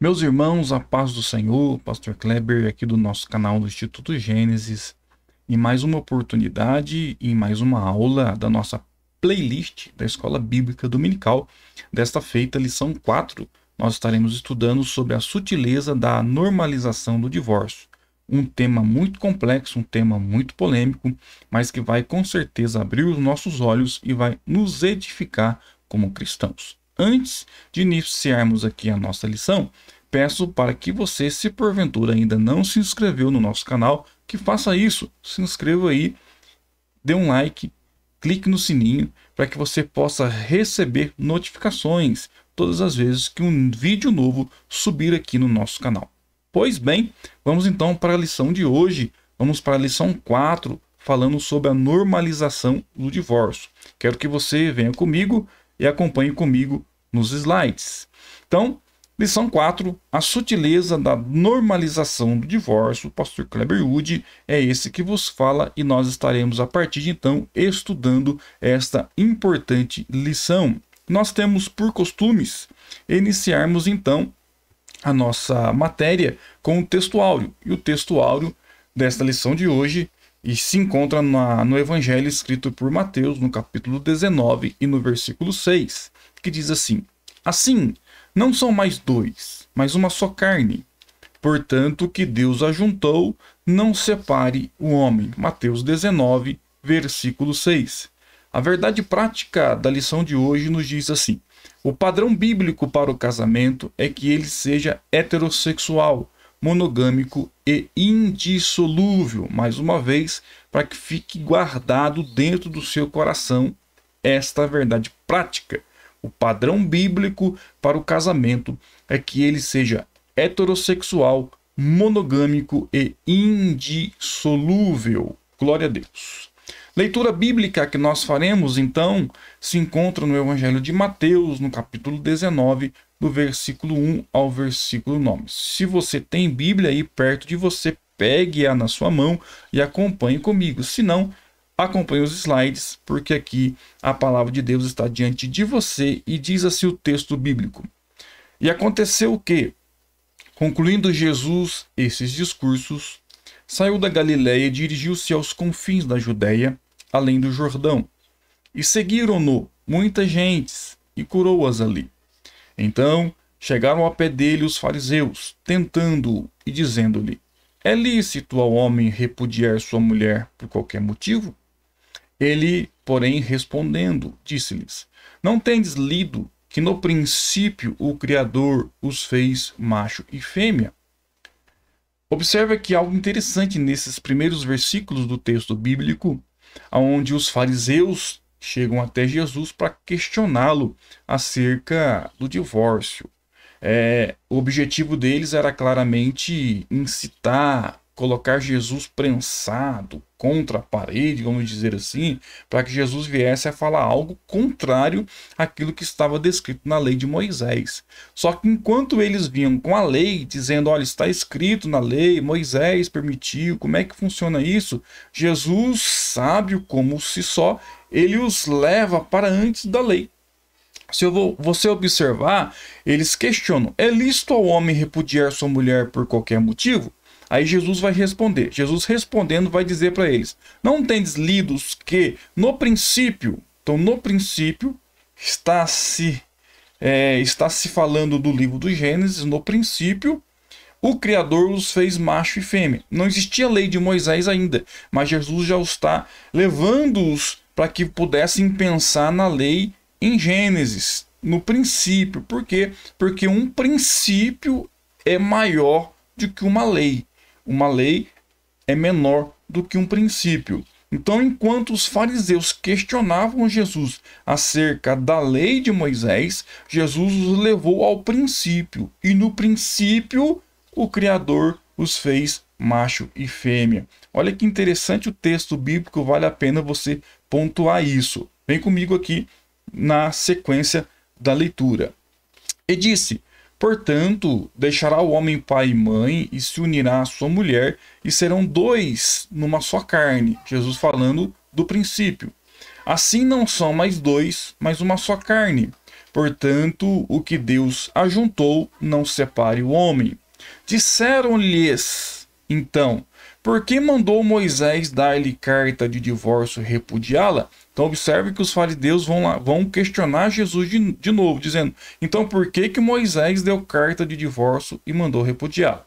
Meus irmãos, a paz do Senhor, Pastor Kleber, aqui do nosso canal do Instituto Gênesis, em mais uma oportunidade e em mais uma aula da nossa playlist da Escola Bíblica Dominical. Desta feita, lição 4, nós estaremos estudando sobre a sutileza da normalização do divórcio. Um tema muito complexo, um tema muito polêmico, mas que vai com certeza abrir os nossos olhos e vai nos edificar como cristãos. Antes de iniciarmos aqui a nossa lição, peço para que você, se porventura ainda não se inscreveu no nosso canal, que faça isso. Se inscreva aí, dê um like, clique no sininho para que você possa receber notificações todas as vezes que um vídeo novo subir aqui no nosso canal. Pois bem, vamos então para a lição de hoje. Vamos para a lição 4, falando sobre a normalização do divórcio. Quero que você venha comigo e acompanhe comigo nos slides. Então, lição 4, a sutileza da normalização do divórcio. O pastor Kleber Wood é esse que vos fala e nós estaremos a partir de então estudando esta importante lição. Nós temos por costumes iniciarmos então a nossa matéria com o texto áureo. E o texto áureo desta lição de hoje se encontra no Evangelho escrito por Mateus, no capítulo 19 e no versículo 6, que diz assim: Assim, não são mais dois, mas uma só carne. Portanto, o que Deus ajuntou, não separe o homem. Mateus 19, versículo 6. A verdade prática da lição de hoje nos diz assim: o padrão bíblico para o casamento é que ele seja heterossexual, monogâmico e indissolúvel. Mais uma vez, para que fique guardado dentro do seu coração esta verdade prática. O padrão bíblico para o casamento é que ele seja heterossexual, monogâmico e indissolúvel. Glória a Deus. Leitura bíblica que nós faremos, então, se encontra no Evangelho de Mateus, no capítulo 19, do versículo 1 ao versículo 9. Se você tem Bíblia aí perto de você, pegue-a na sua mão e acompanhe comigo. Se não, acompanhe os slides, porque aqui a palavra de Deus está diante de você e diz assim o texto bíblico. E aconteceu o quê? Concluindo Jesus esses discursos, saiu da Galiléia e dirigiu-se aos confins da Judéia, além do Jordão. E seguiram-no muitas gentes, e curou-as ali. Então chegaram ao pé dele os fariseus, tentando-o e dizendo-lhe: É lícito ao homem repudiar sua mulher por qualquer motivo? Ele, porém, respondendo, disse-lhes: Não tendes lido que no princípio o Criador os fez macho e fêmea? Observe aqui algo interessante nesses primeiros versículos do texto bíblico, onde os fariseus chegam até Jesus para questioná-lo acerca do divórcio. O objetivo deles era claramente incitar, colocar Jesus prensado contra a parede, vamos dizer assim, para que Jesus viesse a falar algo contrário àquilo que estava descrito na lei de Moisés. Só que enquanto eles vinham com a lei, dizendo, olha, está escrito na lei, Moisés permitiu, como é que funciona isso? Jesus, sábio como se só, ele os leva para antes da lei. Se você observar, eles questionam: é lícito ao homem repudiar sua mulher por qualquer motivo? Aí Jesus vai responder. Jesus respondendo vai dizer para eles: não tendes lidos que no princípio, então no princípio está se falando do livro do Gênesis, no princípio o Criador os fez macho e fêmea. Não existia a lei de Moisés ainda, mas Jesus já está levando-os para que pudessem pensar na lei em Gênesis, no princípio. Por quê? Porque um princípio é maior do que uma lei. Uma lei é menor do que um princípio. Então, enquanto os fariseus questionavam Jesus acerca da lei de Moisés, Jesus os levou ao princípio. E no princípio, o Criador os fez macho e fêmea. Olha que interessante o texto bíblico, vale a pena você pontuar isso. Vem comigo aqui na sequência da leitura. E disse: portanto, deixará o homem pai e mãe e se unirá à sua mulher, e serão dois numa só carne. Jesus falando do princípio. Assim não são mais dois, mas uma só carne. Portanto, o que Deus ajuntou, não separe o homem. Disseram-lhes, então, por que mandou Moisés dar-lhe carta de divórcio e repudiá-la? Então observe que os fariseus vão questionar Jesus de novo, dizendo, então por que Moisés deu carta de divórcio e mandou repudiá-la?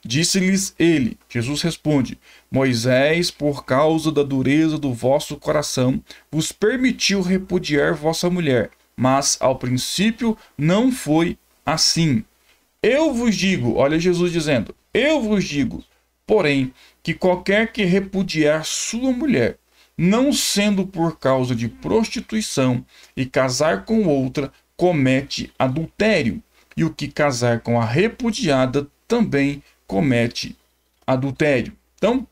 Disse-lhes ele, Jesus responde, Moisés, por causa da dureza do vosso coração, vos permitiu repudiar vossa mulher, mas ao princípio não foi assim. Eu vos digo, olha Jesus dizendo, eu vos digo, porém, que qualquer que repudiar sua mulher, não sendo por causa de prostituição, e casar com outra, comete adultério. E o que casar com a repudiada também comete adultério. Então,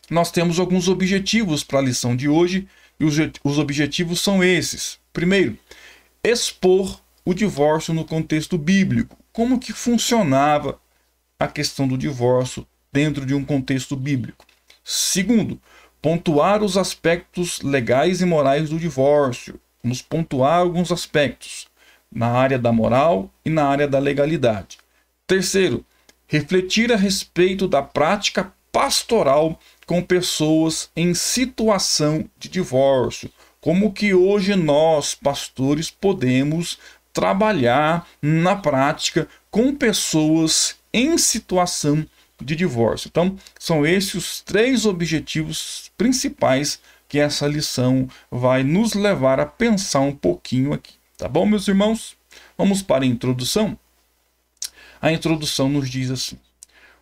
nós temos alguns objetivos para a lição de hoje, e os objetivos são esses. Primeiro, expor o divórcio no contexto bíblico. Como que funcionava a questão do divórcio dentro de um contexto bíblico. Segundo, pontuar os aspectos legais e morais do divórcio. Vamos pontuar alguns aspectos na área da moral e na área da legalidade. Terceiro, refletir a respeito da prática pastoral com pessoas em situação de divórcio. Como que hoje nós, pastores, podemos trabalhar na prática com pessoas em situação de divórcio. Então, são esses os 3 objetivos principais que essa lição vai nos levar a pensar um pouquinho aqui. Tá bom, meus irmãos? Vamos para a introdução? A introdução nos diz assim: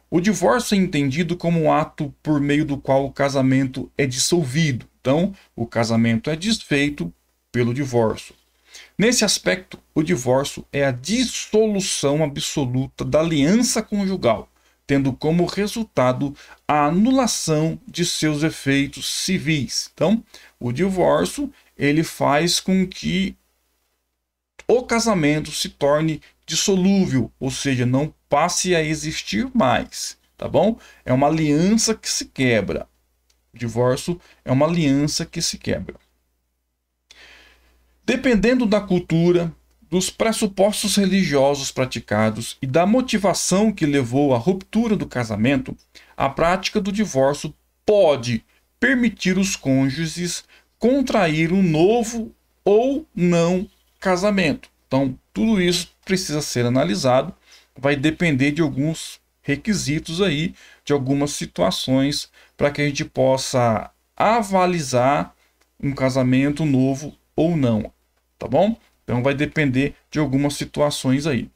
o divórcio é entendido como um ato por meio do qual o casamento é dissolvido. Então, o casamento é desfeito pelo divórcio. Nesse aspecto, o divórcio é a dissolução absoluta da aliança conjugal, tendo como resultado a anulação de seus efeitos civis. Então, o divórcio, ele faz com que o casamento se torne dissolúvel, ou seja, não passe a existir mais, tá bom? É uma aliança que se quebra. O divórcio é uma aliança que se quebra. Dependendo da cultura, dos pressupostos religiosos praticados e da motivação que levou à ruptura do casamento, a prática do divórcio pode permitir os cônjuges contrair um novo ou não casamento. Então, tudo isso precisa ser analisado, vai depender de alguns requisitos aí, de algumas situações, para que a gente possa avalizar um casamento novo ou não, tá bom? Então vai depender de algumas situações aí.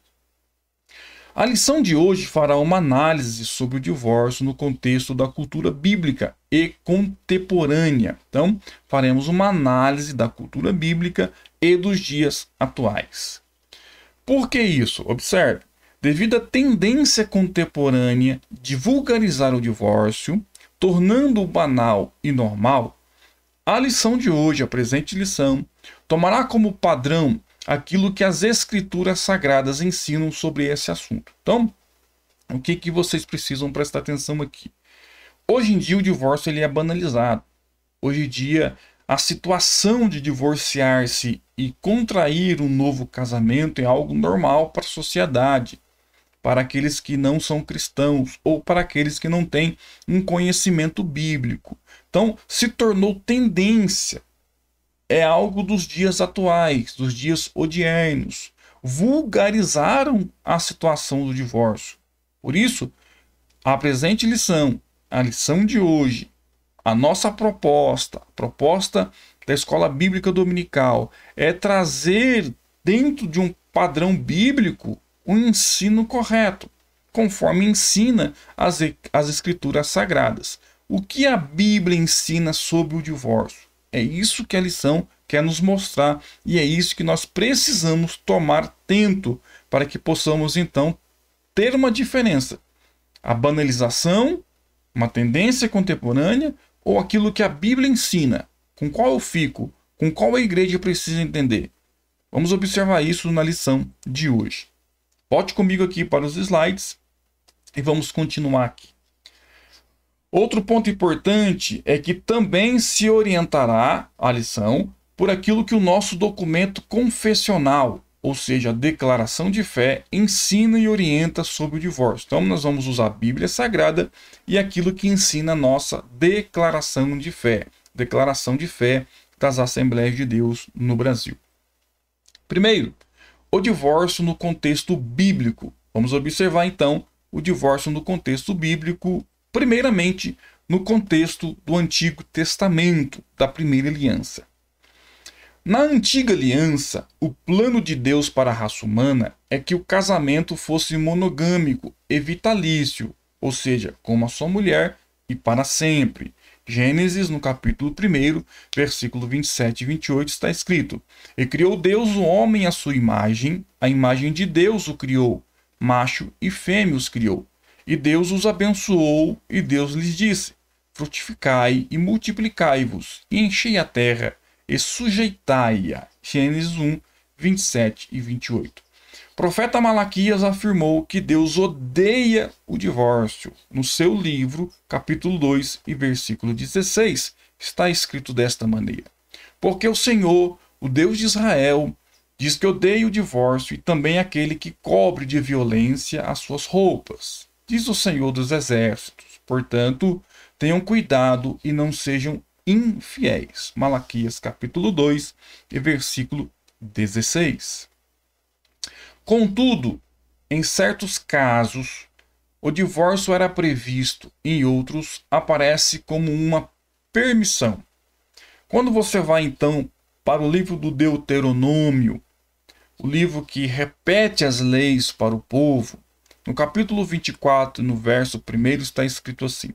A lição de hoje fará uma análise sobre o divórcio no contexto da cultura bíblica e contemporânea. Então, faremos uma análise da cultura bíblica e dos dias atuais. Por que isso? Observe. Devido à tendência contemporânea de vulgarizar o divórcio, tornando-o banal e normal, a lição de hoje, a presente lição, tomará como padrão aquilo que as escrituras sagradas ensinam sobre esse assunto. Então, o que vocês precisam prestar atenção aqui? Hoje em dia o divórcio ele é banalizado. Hoje em dia a situação de divorciar-se e contrair um novo casamento é algo normal para a sociedade, para aqueles que não são cristãos ou para aqueles que não têm um conhecimento bíblico. Então, se tornou tendência. É algo dos dias atuais, dos dias odiernos. Vulgarizaram a situação do divórcio. Por isso, a presente lição, a lição de hoje, a nossa proposta, a proposta da Escola Bíblica Dominical, é trazer dentro de um padrão bíblico um ensino correto, conforme ensina as Escrituras Sagradas. O que a Bíblia ensina sobre o divórcio? É isso que a lição quer nos mostrar e é isso que nós precisamos tomar atento para que possamos então ter uma diferença. A banalização, uma tendência contemporânea ou aquilo que a Bíblia ensina? Com qual eu fico? Com qual a igreja precisa entender? Vamos observar isso na lição de hoje. Volte comigo aqui para os slides e vamos continuar aqui. Outro ponto importante é que também se orientará a lição por aquilo que o nosso documento confessional, ou seja, a declaração de fé, ensina e orienta sobre o divórcio. Então, nós vamos usar a Bíblia Sagrada e aquilo que ensina a nossa declaração de fé das Assembleias de Deus no Brasil. Primeiro, o divórcio no contexto bíblico. Vamos observar, então, o divórcio no contexto bíblico, primeiramente, no contexto do Antigo Testamento, da Primeira Aliança. Na Antiga Aliança, o plano de Deus para a raça humana é que o casamento fosse monogâmico e vitalício, ou seja, com uma só mulher e para sempre. Gênesis, no capítulo 1, versículo 27 e 28, está escrito: E criou Deus o homem à sua imagem, a imagem de Deus o criou, macho e fêmea os criou. E Deus os abençoou, e Deus lhes disse: Frutificai e multiplicai-vos, e enchei a terra, e sujeitai-a. Gênesis 1, 27 e 28. O profeta Malaquias afirmou que Deus odeia o divórcio. No seu livro, capítulo 2 e versículo 16, está escrito desta maneira: Porque o Senhor, o Deus de Israel, diz que odeia o divórcio e também aquele que cobre de violência as suas roupas. Diz o Senhor dos Exércitos. Portanto, tenham cuidado e não sejam infiéis. Malaquias capítulo 2 e versículo 16. Contudo, em certos casos, o divórcio era previsto, em outros aparece como uma permissão. Quando você vai então para o livro do Deuteronômio, o livro que repete as leis para o povo, no capítulo 24, no verso 1, está escrito assim: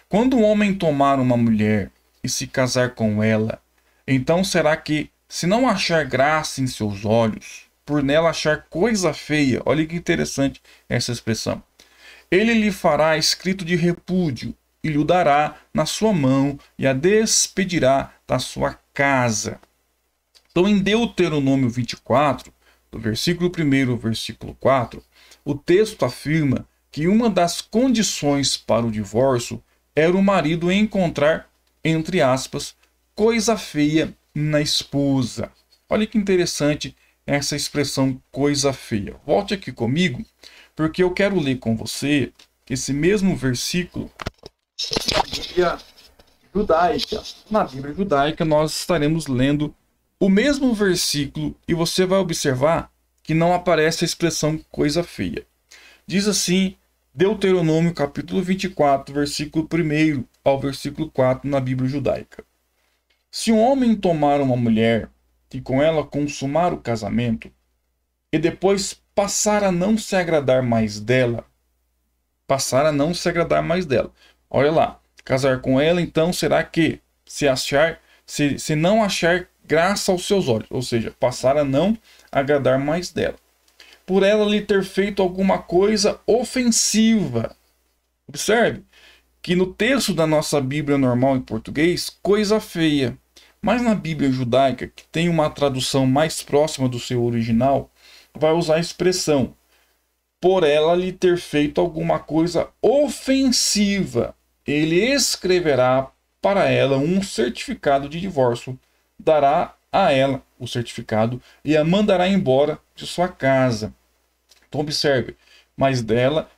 Quando um homem tomar uma mulher e se casar com ela, então será que, se não achar graça em seus olhos, por nela achar coisa feia, olha que interessante essa expressão, ele lhe fará escrito de repúdio e lhe dará na sua mão e a despedirá da sua casa. Então, em Deuteronômio 24, do versículo 1 ao versículo 4, o texto afirma que uma das condições para o divórcio era o marido encontrar, entre aspas, coisa feia na esposa. Olha que interessante essa expressão coisa feia. Volte aqui comigo, porque eu quero ler com você esse mesmo versículo na Bíblia judaica. Na Bíblia judaica nós estaremos lendo o mesmo versículo e você vai observar que não aparece a expressão coisa feia. Diz assim, Deuteronômio capítulo 24, versículo 1 ao versículo 4 na Bíblia judaica. Se um homem tomar uma mulher e com ela consumar o casamento, e depois passar a não se agradar mais dela, olha lá, casar com ela, então será que se não achar graça aos seus olhos, ou seja, passar a não agradar mais dela, por ela lhe ter feito alguma coisa ofensiva. Observe que no texto da nossa Bíblia normal em português, coisa feia, mas na Bíblia judaica, que tem uma tradução mais próxima do seu original, vai usar a expressão por ela lhe ter feito alguma coisa ofensiva. Ele escreverá para ela um certificado de divórcio, dará a ela o certificado e a mandará embora de sua casa. Então observe, mas dela,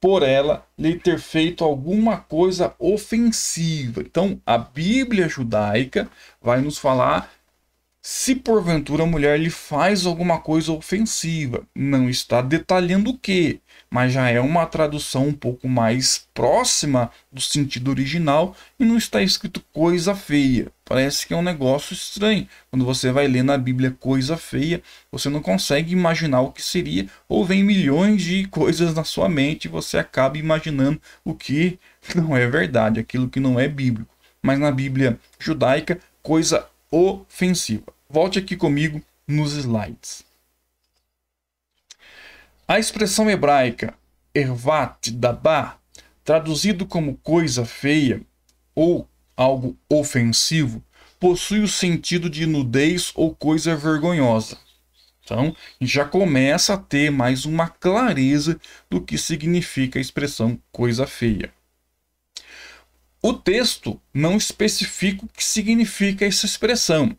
por ela lhe ter feito alguma coisa ofensiva. Então a Bíblia judaica vai nos falar se porventura a mulher lhe faz alguma coisa ofensiva. Não está detalhando o que, mas já é uma tradução um pouco mais próxima do sentido original e não está escrito coisa feia. Parece que é um negócio estranho. Quando você vai ler na Bíblia coisa feia, você não consegue imaginar o que seria, ou vem milhões de coisas na sua mente e você acaba imaginando o que não é verdade, aquilo que não é bíblico. Mas na Bíblia judaica, coisa ofensiva. Volte aqui comigo nos slides. A expressão hebraica ervat dabá, traduzido como coisa feia ou algo ofensivo, possui o sentido de nudez ou coisa vergonhosa. Então, já começa a ter mais uma clareza do que significa a expressão coisa feia. O texto não especifica o que significa essa expressão,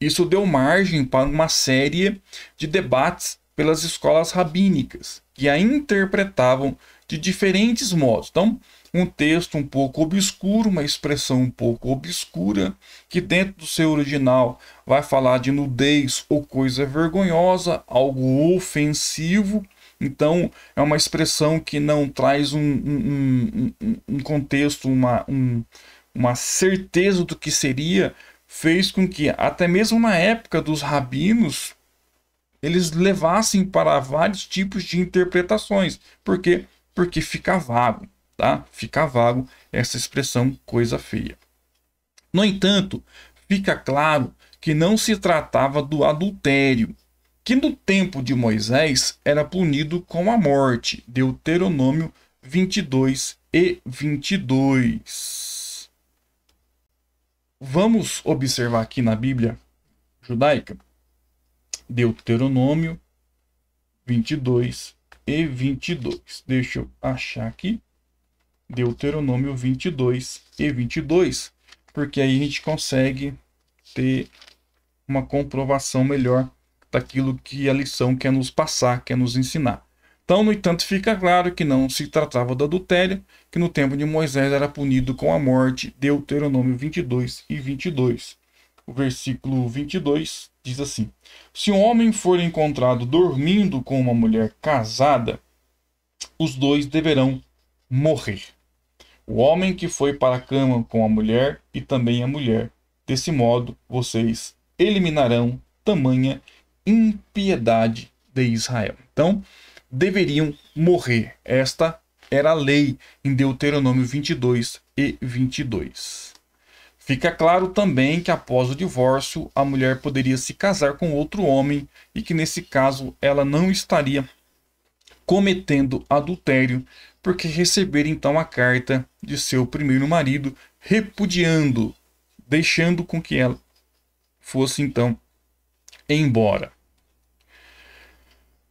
Isso deu margem para uma série de debates pelas escolas rabínicas, que a interpretavam de diferentes modos. Então, um texto um pouco obscuro, uma expressão um pouco obscura, que dentro do seu original vai falar de nudez ou coisa vergonhosa, algo ofensivo. Então, é uma expressão que não traz um contexto, uma certeza do que seria, fez com que, até mesmo na época dos rabinos, eles levassem para vários tipos de interpretações. Por quê? Porque fica vago, tá? Fica vago essa expressão coisa feia. No entanto, fica claro que não se tratava do adultério, que no tempo de Moisés era punido com a morte. Deuteronômio 22 e 22. Vamos observar aqui na Bíblia judaica, Deuteronômio 22 e 22. Deixa eu achar aqui. Deuteronômio 22 e 22, porque aí a gente consegue ter uma comprovação melhor daquilo que a lição quer nos passar, quer nos ensinar. Então, no entanto, fica claro que não se tratava do adultério, que no tempo de Moisés era punido com a morte. Deuteronômio 22 e 22. O versículo 22 diz assim: se um homem for encontrado dormindo com uma mulher casada, os dois deverão morrer. O homem que foi para a cama com a mulher e também a mulher. Desse modo, vocês eliminarão tamanha impiedade de Israel. Então, deveriam morrer. Esta era a lei em Deuteronômio 22 e 22. Fica claro também que após o divórcio, a mulher poderia se casar com outro homem e que nesse caso ela não estaria cometendo adultério, porque receber então a carta de seu primeiro marido repudiando, deixando com que ela fosse então embora.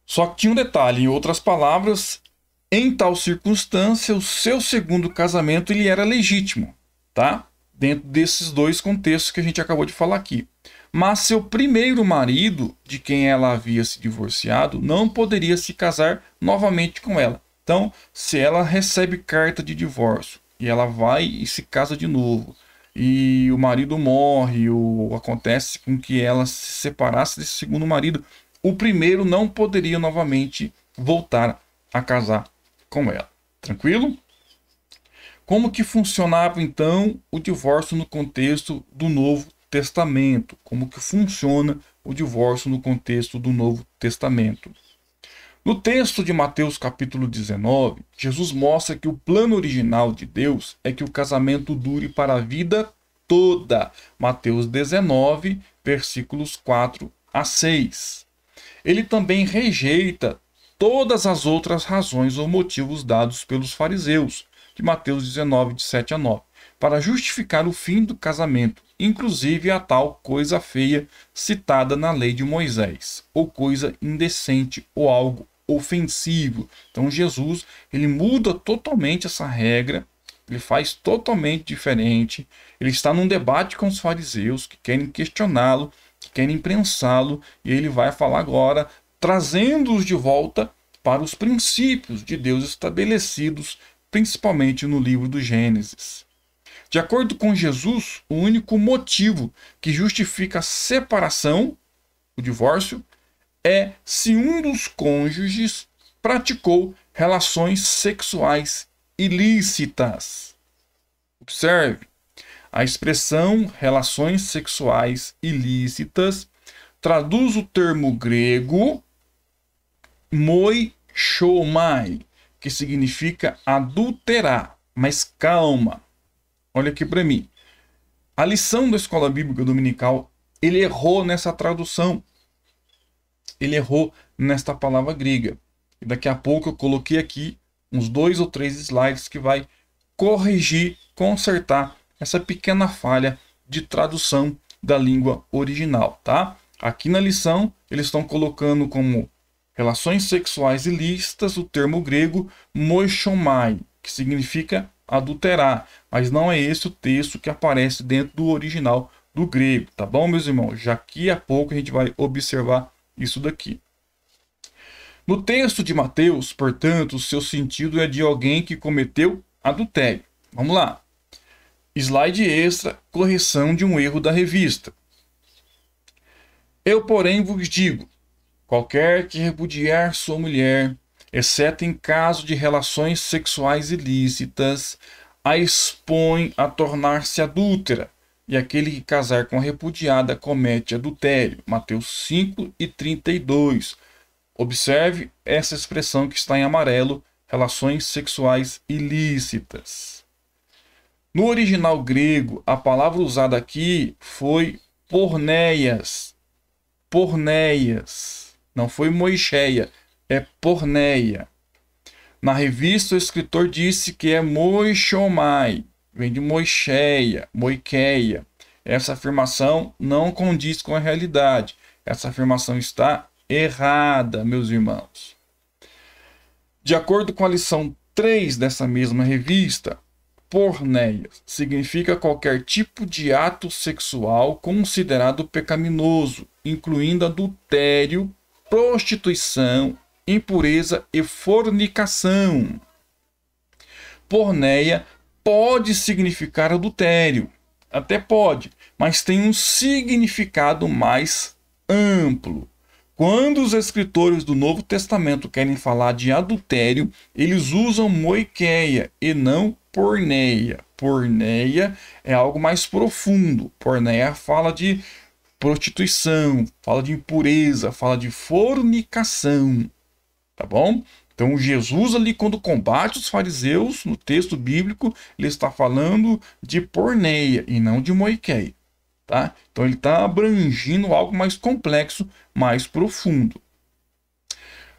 Só que tinha um detalhe, em outras palavras, em tal circunstância, o seu segundo casamento ele era legítimo, tá? Dentro desses dois contextos que a gente acabou de falar aqui. Mas seu primeiro marido, de quem ela havia se divorciado, não poderia se casar novamente com ela. Então, se ela recebe carta de divórcio e ela vai e se casa de novo, e o marido morre, ou acontece com que ela se separasse desse segundo marido, o primeiro não poderia novamente voltar a casar com ela. Tranquilo? Como que funcionava então o divórcio no contexto do Novo Testamento? Como que funciona o divórcio no contexto do Novo Testamento? No texto de Mateus capítulo 19, Jesus mostra que o plano original de Deus é que o casamento dure para a vida toda. Mateus 19, versículos 4 a 6. Ele também rejeita todas as outras razões ou motivos dados pelos fariseus, de Mateus 19, de 7 a 9, para justificar o fim do casamento, inclusive a tal coisa feia citada na lei de Moisés, ou coisa indecente, ou algo ofensivo. Então Jesus, ele muda totalmente essa regra, ele faz totalmente diferente, ele está num debate com os fariseus que querem questioná-lo, que querem prensá-lo, e ele vai falar agora, trazendo-os de volta para os princípios de Deus estabelecidos, principalmente no livro do Gênesis. De acordo com Jesus, o único motivo que justifica a separação, o divórcio, é se um dos cônjuges praticou relações sexuais ilícitas. Observe, a expressão relações sexuais ilícitas traduz o termo grego moichomai, que significa adulterar. Mas calma, olha aqui para mim. A lição da Escola Bíblica Dominical, ele errou nessa tradução. Ele errou nesta palavra grega. E daqui a pouco eu coloquei aqui uns 2 ou 3 slides que vai corrigir, consertar essa pequena falha de tradução da língua original, tá? Aqui na lição, eles estão colocando como relações sexuais ilícitas o termo grego moichomai, que significa adulterar, mas não é esse o texto que aparece dentro do original do grego, tá bom, meus irmãos? Já daqui a pouco a gente vai observar isso daqui. No texto de Mateus, portanto, o seu sentido é de alguém que cometeu adultério. Vamos lá. Slide extra, correção de um erro da revista. Eu, porém, vos digo, qualquer que repudiar sua mulher, exceto em caso de relações sexuais ilícitas, a expõe a tornar-se adúltera, e aquele que casar com a repudiada comete adultério. Mateus 5:32. Observe essa expressão que está em amarelo, relações sexuais ilícitas. No original grego, a palavra usada aqui foi porneias. Porneias. Não foi moicheia, é porneia. Na revista, o escritor disse que é moichomai, vem de moicheia, moiqueia. Essa afirmação não condiz com a realidade. Essa afirmação está errada, meus irmãos. De acordo com a lição 3 dessa mesma revista, porneia significa qualquer tipo de ato sexual considerado pecaminoso, incluindo adultério, prostituição, impureza e fornicação. Porneia pode significar adultério, até pode, mas tem um significado mais amplo. Quando os escritores do Novo Testamento querem falar de adultério, eles usam moiqueia e não porneia. Porneia é algo mais profundo. Porneia fala de prostituição, fala de impureza, fala de fornicação. Tá bom? Então Jesus ali, quando combate os fariseus, no texto bíblico, ele está falando de porneia e não de moiqueia. Tá? Então ele está abrangindo algo mais complexo, mais profundo.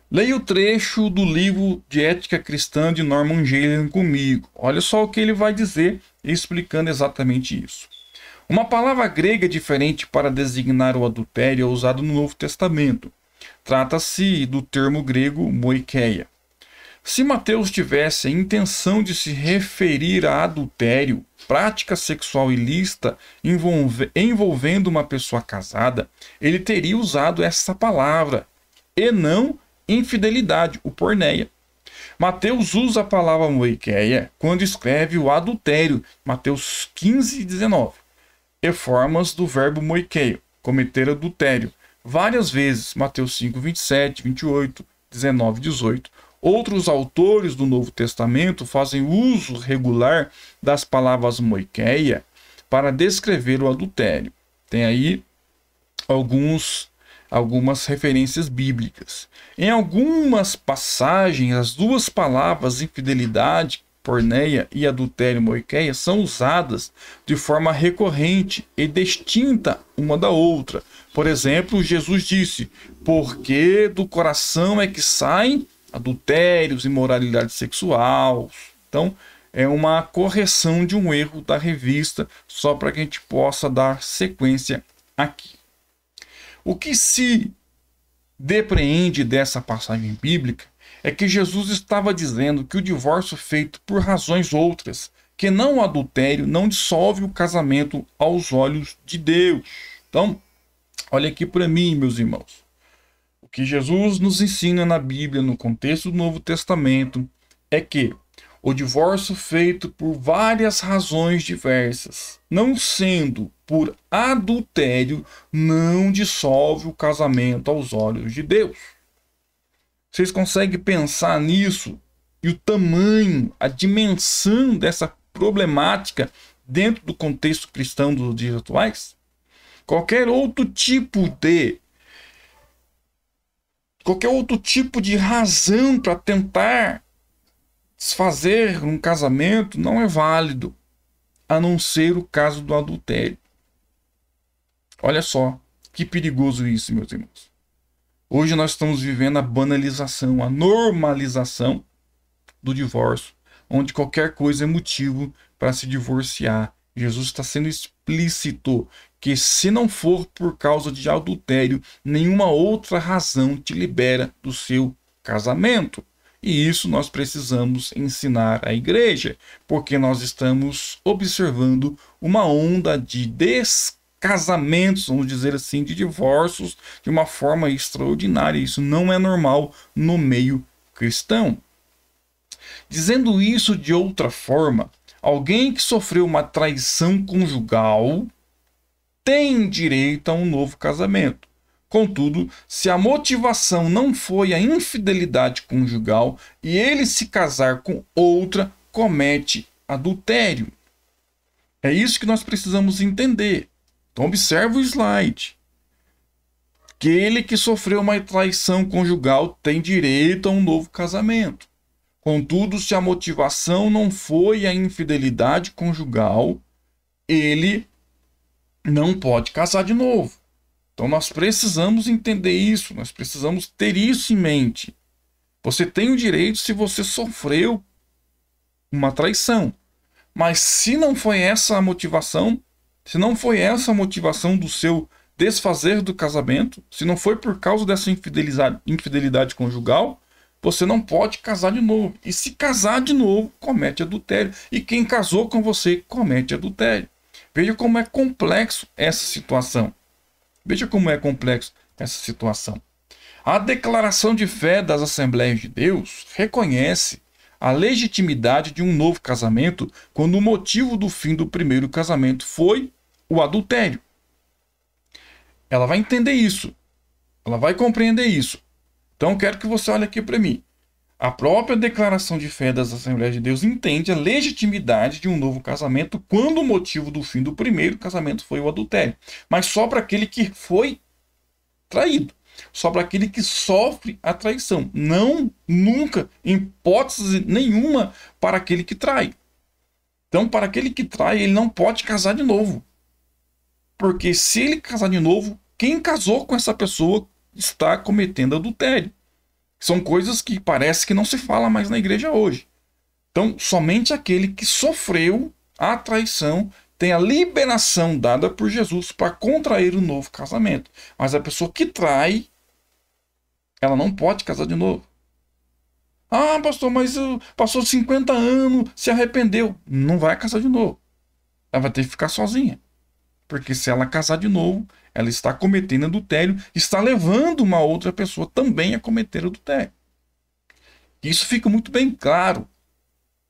Leia o trecho do livro de Ética Cristã de Norman Galen comigo. Olha só o que ele vai dizer explicando exatamente isso. Uma palavra grega diferente para designar o adultério é usada no Novo Testamento. Trata-se do termo grego moiqueia. Se Mateus tivesse a intenção de se referir a adultério, prática sexual ilícita envolvendo uma pessoa casada, ele teria usado essa palavra, e não infidelidade, o porneia. Mateus usa a palavra moiqueia quando escreve o adultério, Mateus 15:19, e formas do verbo moikeio, cometer adultério, várias vezes, Mateus 5:27, 28, 19, 18. Outros autores do Novo Testamento fazem uso regular das palavras moiqueia para descrever o adultério. Tem aí algumas referências bíblicas. Em algumas passagens, as duas palavras infidelidade, porneia, e adultério, moiqueia, são usadas de forma recorrente e distinta uma da outra. Por exemplo, Jesus disse, porque do coração é que saem adultérios, imoralidade sexual. Então, é uma correção de um erro da revista, só para que a gente possa dar sequência aqui. O que se depreende dessa passagem bíblica é que Jesus estava dizendo que o divórcio feito por razões outras, que não o adultério, não dissolve o casamento aos olhos de Deus. Então, olha aqui para mim, meus irmãos. O que Jesus nos ensina na Bíblia, no contexto do Novo Testamento, é que o divórcio feito por várias razões diversas, não sendo por adultério, não dissolve o casamento aos olhos de Deus. Vocês conseguem pensar nisso? E o tamanho, a dimensão dessa problemática dentro do contexto cristão dos dias atuais? Qualquer outro tipo de razão para tentar desfazer um casamento não é válido, a não ser o caso do adultério. Olha só, que perigoso isso, meus irmãos. Hoje nós estamos vivendo a banalização, a normalização do divórcio, onde qualquer coisa é motivo para se divorciar. Jesus está sendo explícito que se não for por causa de adultério, nenhuma outra razão te libera do seu casamento. E isso nós precisamos ensinar à igreja, porque nós estamos observando uma onda de casamentos, vamos dizer assim, de divórcios de uma forma extraordinária. Isso não é normal no meio cristão. Dizendo isso de outra forma, alguém que sofreu uma traição conjugal tem direito a um novo casamento. Contudo, se a motivação não foi a infidelidade conjugal e ele se casar com outra, comete adultério. É isso que nós precisamos entender. Então, observe o slide. Aquele que sofreu uma traição conjugal tem direito a um novo casamento. Contudo, se a motivação não foi a infidelidade conjugal, ele não pode casar de novo. Então nós precisamos entender isso, nós precisamos ter isso em mente. Você tem o direito se você sofreu uma traição. Mas se não foi essa a motivação, se não foi essa a motivação do seu desfazer do casamento, se não foi por causa dessa infidelidade conjugal, você não pode casar de novo. E se casar de novo, comete adultério. E quem casou com você comete adultério. Veja como é complexo essa situação. Veja como é complexo essa situação. A declaração de fé das Assembleias de Deus reconhece a legitimidade de um novo casamento quando o motivo do fim do primeiro casamento foi o adultério. Ela vai entender isso. Ela vai compreender isso. Então, eu quero que você olhe aqui para mim. A própria declaração de fé das Assembleias de Deus entende a legitimidade de um novo casamento quando o motivo do fim do primeiro casamento foi o adultério. Mas só para aquele que foi traído. Só para aquele que sofre a traição. Não, nunca, em hipótese nenhuma, para aquele que trai. Então, para aquele que trai, ele não pode casar de novo. Porque se ele casar de novo, quem casou com essa pessoa está cometendo adultério. São coisas que parece que não se fala mais na igreja hoje. Então, somente aquele que sofreu a traição tem a liberação dada por Jesus para contrair um novo casamento. Mas a pessoa que trai, ela não pode casar de novo. Ah, pastor, mas passou 50 anos, se arrependeu. Não vai casar de novo. Ela vai ter que ficar sozinha. Porque se ela casar de novo, ela está cometendo adultério, está levando uma outra pessoa também a cometer adultério. Isso fica muito bem claro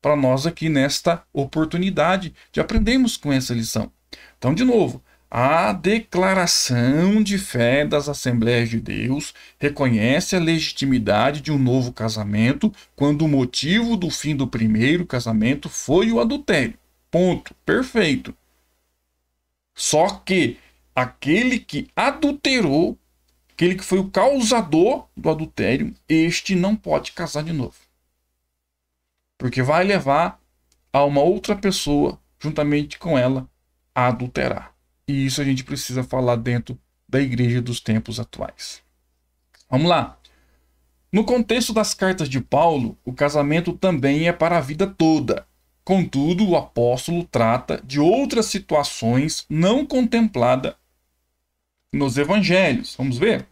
para nós aqui nesta oportunidade de aprendermos com essa lição. Então, de novo, a declaração de fé das Assembleias de Deus reconhece a legitimidade de um novo casamento quando o motivo do fim do primeiro casamento foi o adultério. Ponto. Perfeito. Só que aquele que adulterou, aquele que foi o causador do adultério, este não pode casar de novo. Porque vai levar a uma outra pessoa, juntamente com ela, a adulterar. E isso a gente precisa falar dentro da igreja dos tempos atuais. Vamos lá. No contexto das cartas de Paulo, o casamento também é para a vida toda. Contudo, o apóstolo trata de outras situações não contempladas nos evangelhos. Vamos ver?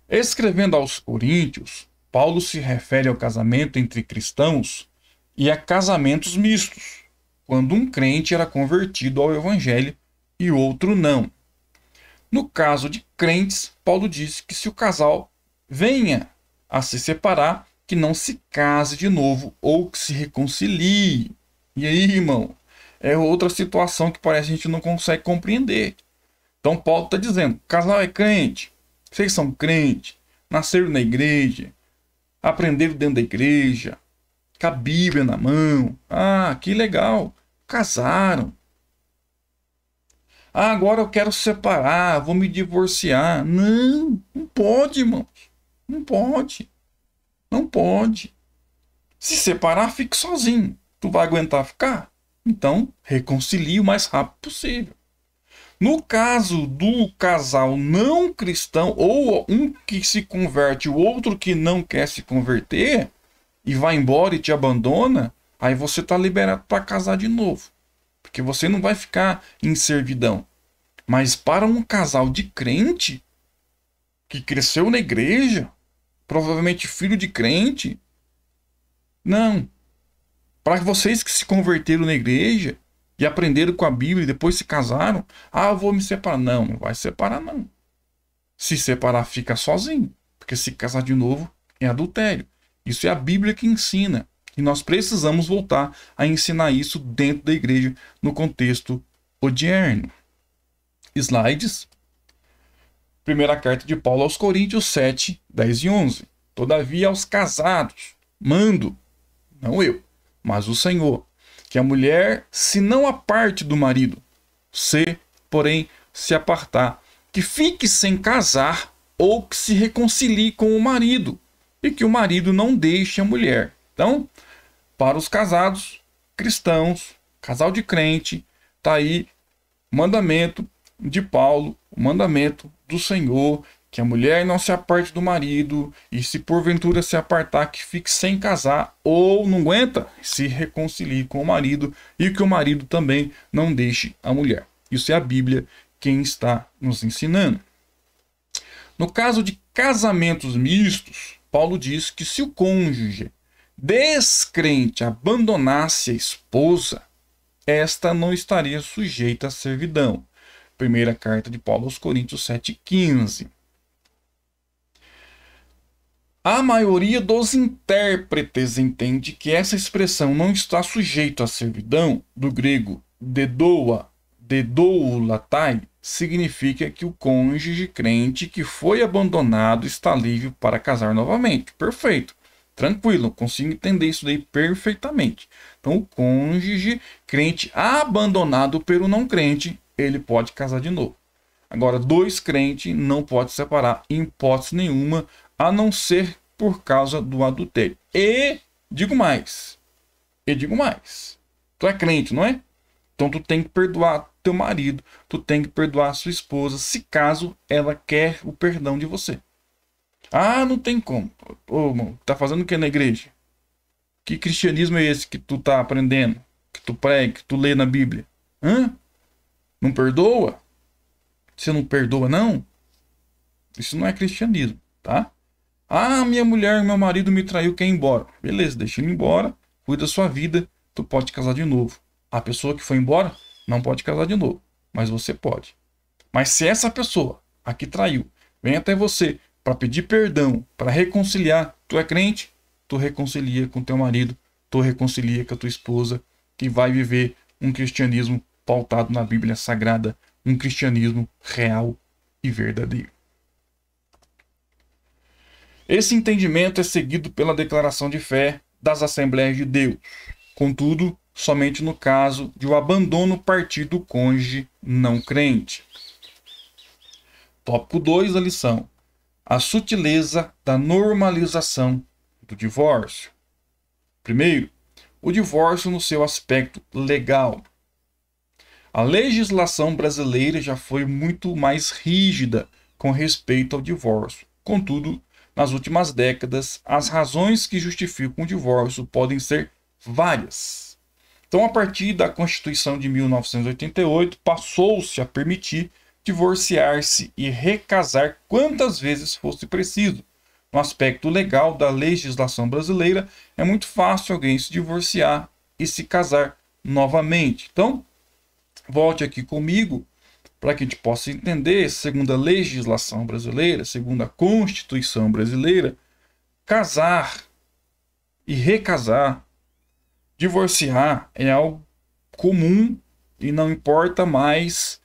Escrevendo aos Coríntios, Paulo se refere ao casamento entre cristãos e a casamentos mistos, quando um crente era convertido ao evangelho e outro não. No caso de crentes, Paulo disse que se o casal venha a se separar, que não se case de novo ou que se reconcilie. E aí, irmão? É outra situação que parece que a gente não consegue compreender. Então, Paulo está dizendo: casal é crente, vocês são crentes, nasceram na igreja, aprenderam dentro da igreja, com a Bíblia na mão. Ah, que legal, casaram. Ah, agora eu quero separar, vou me divorciar. Não, não pode, irmãos. Não pode. Não pode. Se separar, fique sozinho. Tu vai aguentar ficar? Então, reconcilie o mais rápido possível. No caso do casal não cristão, ou um que se converte, o outro que não quer se converter, e vai embora e te abandona, aí você está liberado para casar de novo. Porque você não vai ficar em servidão. Mas para um casal de crente, que cresceu na igreja, provavelmente filho de crente, não. Para vocês que se converteram na igreja, e aprenderam com a Bíblia e depois se casaram. Ah, eu vou me separar. Não, não vai separar não. Se separar, fica sozinho, porque se casar de novo é adultério. Isso é a Bíblia que ensina. E nós precisamos voltar a ensinar isso dentro da igreja no contexto odierno. Slides. Primeira carta de Paulo aos Coríntios 7, 10 e 11. Todavia aos casados mando, não eu, mas o Senhor, que a mulher se não aparte do marido, se, porém, se apartar, que fique sem casar ou que se reconcilie com o marido, e que o marido não deixe a mulher. Então, para os casados cristãos, casal de crente, está aí o mandamento de Paulo, o mandamento do Senhor, que a mulher não se aparte do marido, e se porventura se apartar, que fique sem casar, ou não aguenta, se reconcilie com o marido, e que o marido também não deixe a mulher. Isso é a Bíblia quem está nos ensinando. No caso de casamentos mistos, Paulo diz que se o cônjuge descrente abandonasse a esposa, esta não estaria sujeita à servidão. Primeira carta de Paulo aos Coríntios 7,15. A maioria dos intérpretes entende que essa expressão não está sujeito à servidão, do grego dedoulatai, significa que o cônjuge crente que foi abandonado está livre para casar novamente. Perfeito. Tranquilo, consigo entender isso daí perfeitamente. Então, o cônjuge crente abandonado pelo não crente, ele pode casar de novo. Agora, dois crentes não pode separar em hipótese nenhuma, a não ser por causa do adultério. E digo mais, tu é crente, não é? Então tu tem que perdoar teu marido, tu tem que perdoar sua esposa, se caso ela quer o perdão de você. Ah, não tem como. Ô, irmão, tá fazendo o que na igreja? Que cristianismo é esse que tu tá aprendendo? Que tu prega, que tu lê na Bíblia? Hã? Não perdoa? Você não perdoa, não? Isso não é cristianismo, tá? Ah, minha mulher, meu marido me traiu, quer ir embora. Beleza, deixa ele embora, cuida da sua vida, tu pode casar de novo. A pessoa que foi embora não pode casar de novo, mas você pode. Mas se essa pessoa, a que traiu, vem até você para pedir perdão, para reconciliar, tu é crente, tu reconcilia com teu marido, tu reconcilia com a tua esposa, que vai viver um cristianismo pautado na Bíblia Sagrada, um cristianismo real e verdadeiro. Esse entendimento é seguido pela declaração de fé das Assembleias de Deus. Contudo, somente no caso de o abandono partir do cônjuge não crente. Tópico 2 da lição. A sutileza da normalização do divórcio. Primeiro, o divórcio no seu aspecto legal. A legislação brasileira já foi muito mais rígida com respeito ao divórcio. Contudo, nas últimas décadas, as razões que justificam o divórcio podem ser várias. Então, a partir da Constituição de 1988, passou-se a permitir divorciar-se e recasar quantas vezes fosse preciso. No aspecto legal da legislação brasileira, é muito fácil alguém se divorciar e se casar novamente. Então, volte aqui comigo para que a gente possa entender, segundo a legislação brasileira, segundo a Constituição brasileira, casar e recasar, divorciar é algo comum e não importa mais,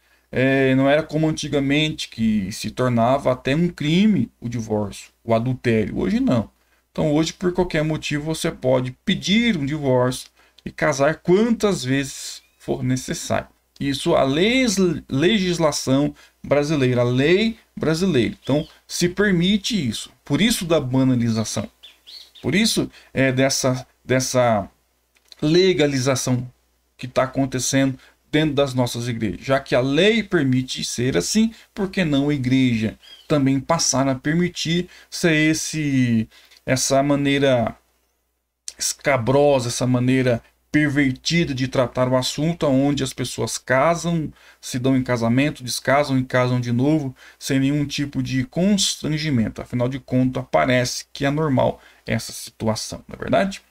não era como antigamente que se tornava até um crime o divórcio, o adultério. Hoje não. Então hoje, por qualquer motivo, você pode pedir um divórcio e casar quantas vezes for necessário. Isso a legislação brasileira, a lei brasileira. Então, se permite isso. Por isso da banalização. Por isso dessa legalização que está acontecendo dentro das nossas igrejas. Já que a lei permite ser assim, por que não a igreja também passar a permitir ser essa maneira escabrosa, essa maneira pervertida de tratar o assunto, onde as pessoas casam, se dão em casamento, descasam e casam de novo, sem nenhum tipo de constrangimento. Afinal de contas, parece que é normal essa situação, não é verdade?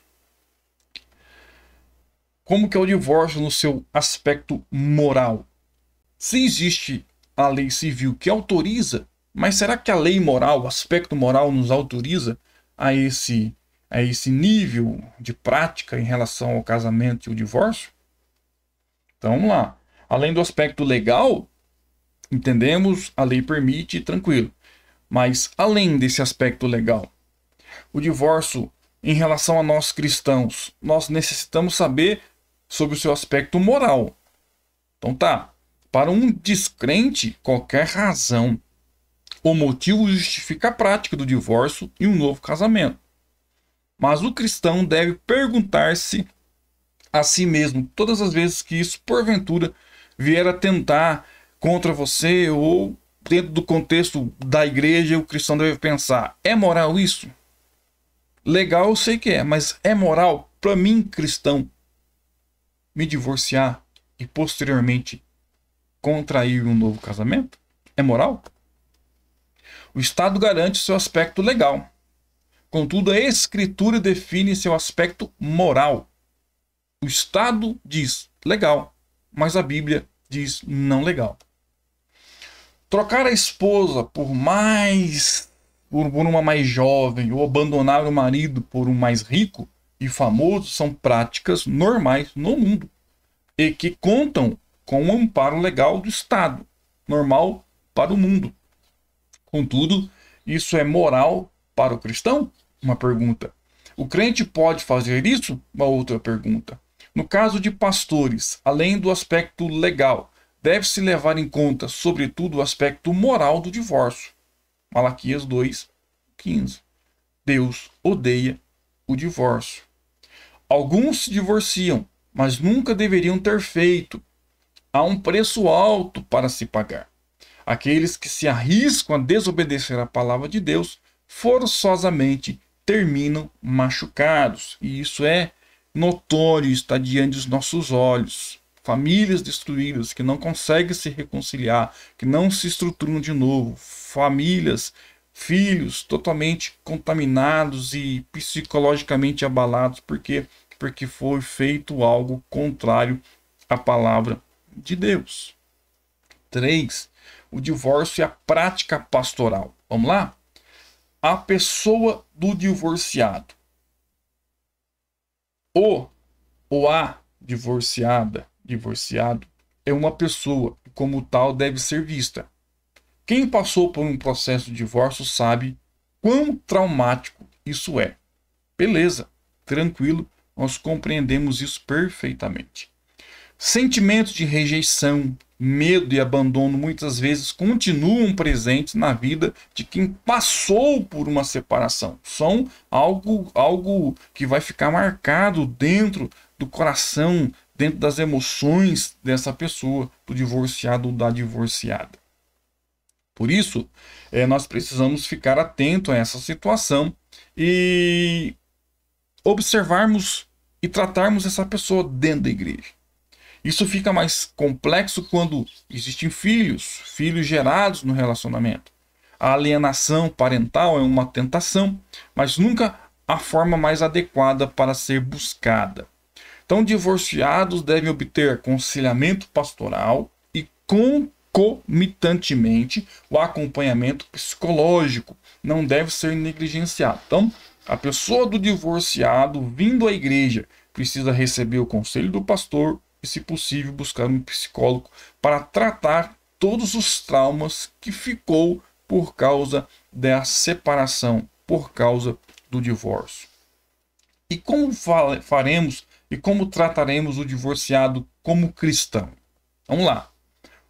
Como que é o divórcio no seu aspecto moral? Se existe a lei civil que autoriza, mas será que a lei moral, o aspecto moral nos autoriza a esse nível de prática em relação ao casamento e o divórcio? Então vamos lá. Além do aspecto legal, entendemos, a lei permite, tranquilo. Mas além desse aspecto legal, o divórcio em relação a nós cristãos, nós necessitamos saber sobre o seu aspecto moral. Então tá, para um descrente, qualquer razão ou motivo justifica a prática do divórcio e um novo casamento. Mas o cristão deve perguntar-se a si mesmo todas as vezes que isso porventura vier a tentar contra você ou dentro do contexto da igreja, o cristão deve pensar: é moral isso? Legal, eu sei que é, mas é moral para mim, cristão, me divorciar e posteriormente contrair um novo casamento? É moral? O Estado garante seu aspecto legal. Contudo, a Escritura define seu aspecto moral. O Estado diz legal, mas a Bíblia diz não legal. Trocar a esposa por uma mais jovem ou abandonar o marido por um mais rico e famoso são práticas normais no mundo e que contam com o amparo legal do Estado, normal para o mundo. Contudo, isso é moral para o cristão? Uma pergunta. O crente pode fazer isso? Uma outra pergunta. No caso de pastores, além do aspecto legal, deve-se levar em conta, sobretudo, o aspecto moral do divórcio. Malaquias 2:15. Deus odeia o divórcio. Alguns se divorciam, mas nunca deveriam ter feito. Há um preço alto para se pagar. Aqueles que se arriscam a desobedecer a palavra de Deus forçosamente terminam machucados. E isso é notório, está diante dos nossos olhos. Famílias destruídas que não conseguem se reconciliar, que não se estruturam de novo. Famílias, filhos totalmente contaminados e psicologicamente abalados porque foi feito algo contrário à palavra de Deus. 3. O divórcio e a prática pastoral. Vamos lá? A pessoa do divorciado. Ou a divorciado, é uma pessoa e como tal deve ser vista. Quem passou por um processo de divórcio sabe quão traumático isso é. Beleza, tranquilo, nós compreendemos isso perfeitamente. Sentimentos de rejeição, medo e abandono muitas vezes continuam presentes na vida de quem passou por uma separação. São algo que vai ficar marcado dentro do coração, dentro das emoções dessa pessoa, do divorciado ou da divorciada. Por isso, nós precisamos ficar atento a essa situação e observarmos e tratarmos essa pessoa dentro da igreja. Isso fica mais complexo quando existem filhos gerados no relacionamento. A alienação parental é uma tentação, mas nunca a forma mais adequada para ser buscada. Então, divorciados devem obter aconselhamento pastoral e concomitantemente o acompanhamento psicológico não deve ser negligenciado. Então, a pessoa do divorciado vindo à igreja precisa receber o conselho do pastor e, se possível, buscar um psicólogo para tratar todos os traumas que ficou por causa da separação, por causa do divórcio. E como faremos e como trataremos o divorciado como cristão? Vamos lá.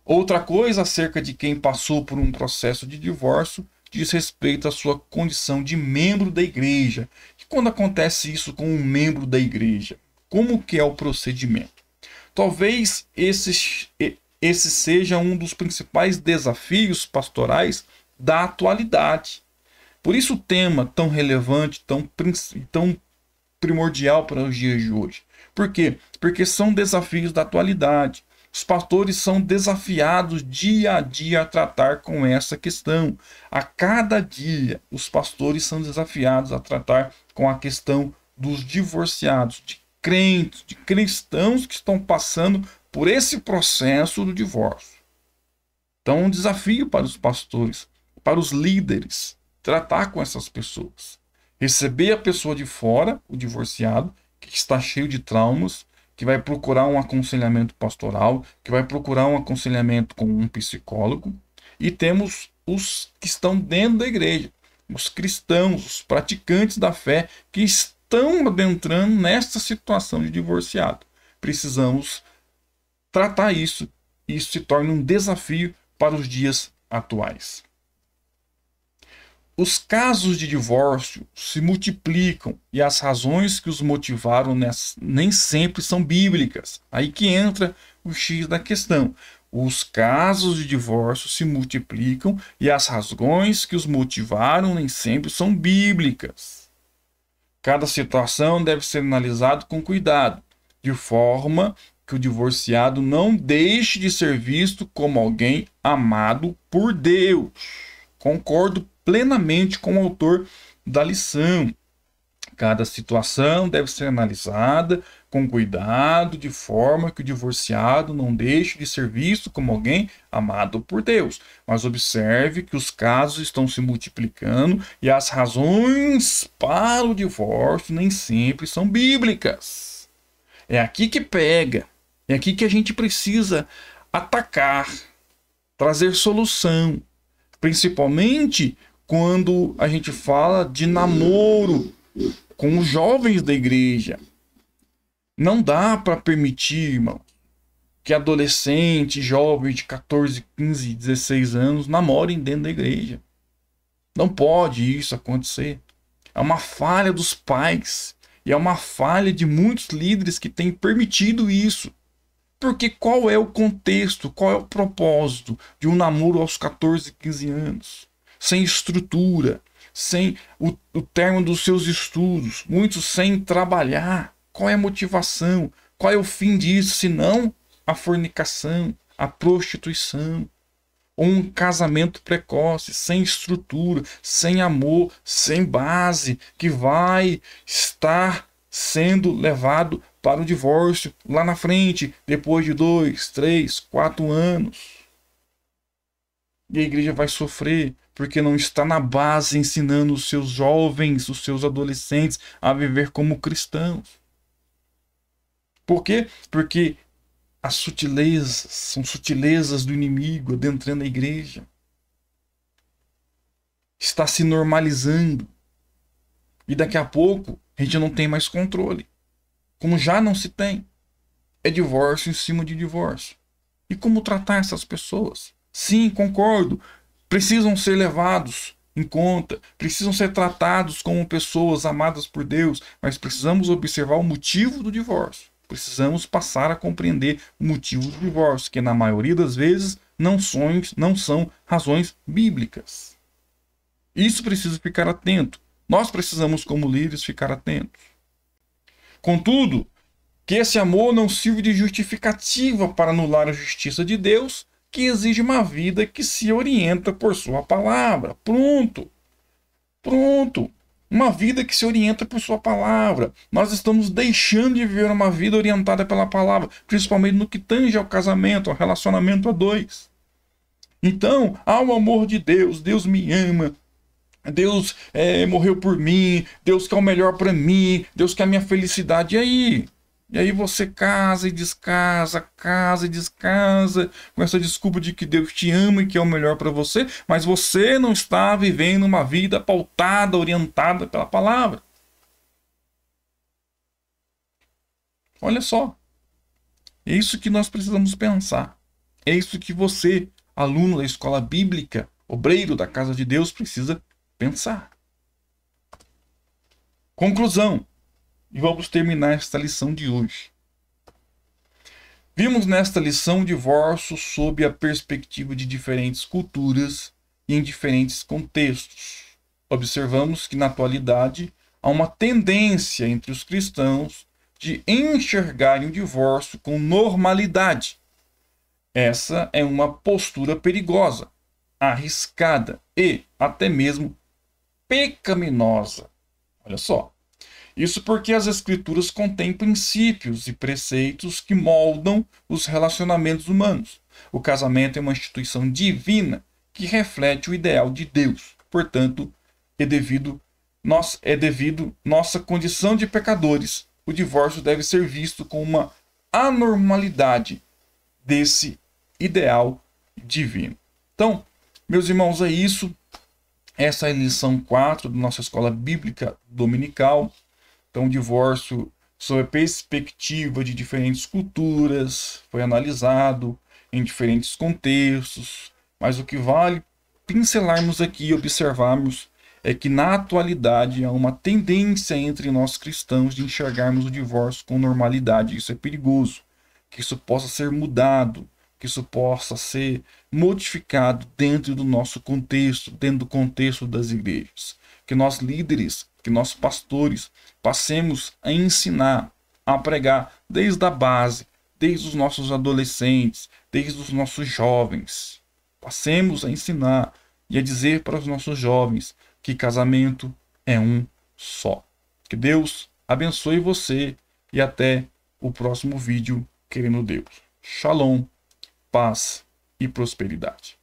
Outra coisa acerca de quem passou por um processo de divórcio diz respeito à sua condição de membro da igreja. E quando acontece isso com um membro da igreja, como que é o procedimento? Talvez esse seja um dos principais desafios pastorais da atualidade. Por isso o tema tão relevante, tão primordial para os dias de hoje. Por quê? Porque são desafios da atualidade. Os pastores são desafiados dia a dia a tratar com essa questão. A cada dia, os pastores são desafiados a tratar com a questão dos divorciados, de crentes, de cristãos que estão passando por esse processo do divórcio. Então, é um desafio para os pastores, para os líderes, tratar com essas pessoas. Receber a pessoa de fora, o divorciado, que está cheio de traumas, que vai procurar um aconselhamento pastoral, que vai procurar um aconselhamento com um psicólogo. E temos os que estão dentro da igreja, os cristãos, os praticantes da fé, que estão adentrando nesta situação de divorciado. Precisamos tratar isso, e isso se torna um desafio para os dias atuais. Os casos de divórcio se multiplicam e as razões que os motivaram nem sempre são bíblicas. Aí que entra o X da questão. Os casos de divórcio se multiplicam e as razões que os motivaram nem sempre são bíblicas. Cada situação deve ser analisada com cuidado, de forma que o divorciado não deixe de ser visto como alguém amado por Deus. Concordo plenamente com o autor da lição. Cada situação deve ser analisada com cuidado, de forma que o divorciado não deixe de ser visto como alguém amado por Deus. Mas observe que os casos estão se multiplicando e as razões para o divórcio nem sempre são bíblicas. É aqui que pega. É aqui que a gente precisa atacar, trazer solução. Principalmente quando a gente fala de namoro com os jovens da igreja. Não dá para permitir, irmão, que adolescentes, jovens de 14, 15, 16 anos namorem dentro da igreja. Não pode isso acontecer. É uma falha dos pais e é uma falha de muitos líderes que têm permitido isso. Porque qual é o contexto, qual é o propósito de um namoro aos 14, 15 anos? Sem estrutura, sem o término dos seus estudos, muitos sem trabalhar. Qual é a motivação? Qual é o fim disso, senão a fornicação, a prostituição? Ou um casamento precoce, sem estrutura, sem amor, sem base, que vai estar sendo levado para o divórcio lá na frente, depois de 2, 3, 4 anos. E a igreja vai sofrer, porque não está na base ensinando os seus jovens, os seus adolescentes a viver como cristãos. Por quê? Porque as sutilezas são sutilezas do inimigo adentrando a igreja. Está se normalizando. E daqui a pouco a gente não tem mais controle. Como já não se tem. É divórcio em cima de divórcio. E como tratar essas pessoas? Sim, concordo. Precisam ser levados em conta. Precisam ser tratados como pessoas amadas por Deus. Mas precisamos observar o motivo do divórcio. Precisamos passar a compreender o motivo do divórcio, que na maioria das vezes não são razões bíblicas. Isso precisa ficar atento. Nós precisamos, como líderes, ficar atentos. Contudo, que esse amor não sirva de justificativa para anular a justiça de Deus, que exige uma vida que se orienta por sua palavra. Pronto. Uma vida que se orienta por sua palavra. Nós estamos deixando de viver uma vida orientada pela palavra, principalmente no que tange ao casamento, ao relacionamento a dois. Então, há o amor de Deus, Deus me ama, Deus morreu por mim, Deus quer o melhor para mim, Deus quer a minha felicidade. E aí? E aí você casa e descasa com essa desculpa de que Deus te ama e que é o melhor para você, mas você não está vivendo uma vida pautada, orientada pela palavra. Olha só. É isso que nós precisamos pensar. É isso que você, aluno da escola bíblica, obreiro da casa de Deus, precisa pensar. Conclusão. E vamos terminar esta lição de hoje. Vimos nesta lição o divórcio sob a perspectiva de diferentes culturas e em diferentes contextos. Observamos que na atualidade há uma tendência entre os cristãos de enxergarem o divórcio com normalidade. Essa é uma postura perigosa, arriscada e até mesmo pecaminosa. Olha só. Isso porque as Escrituras contêm princípios e preceitos que moldam os relacionamentos humanos. O casamento é uma instituição divina que reflete o ideal de Deus. Portanto, devido nossa condição de pecadores, o divórcio deve ser visto como uma anormalidade desse ideal divino. Então, meus irmãos, é isso. Essa é a lição 4 da nossa escola bíblica dominical. Então, o divórcio, sob a perspectiva de diferentes culturas, foi analisado em diferentes contextos, mas o que vale pincelarmos aqui e observarmos é que na atualidade há uma tendência entre nós cristãos de enxergarmos o divórcio com normalidade. Isso é perigoso, que isso possa ser mudado, que isso possa ser modificado dentro do nosso contexto, dentro do contexto das igrejas. Que nós líderes, que nós pastores, passemos a ensinar, a pregar desde a base, desde os nossos adolescentes, desde os nossos jovens. Passemos a ensinar e a dizer para os nossos jovens que casamento é um só. Que Deus abençoe você e até o próximo vídeo, querendo Deus. Shalom, paz e prosperidade.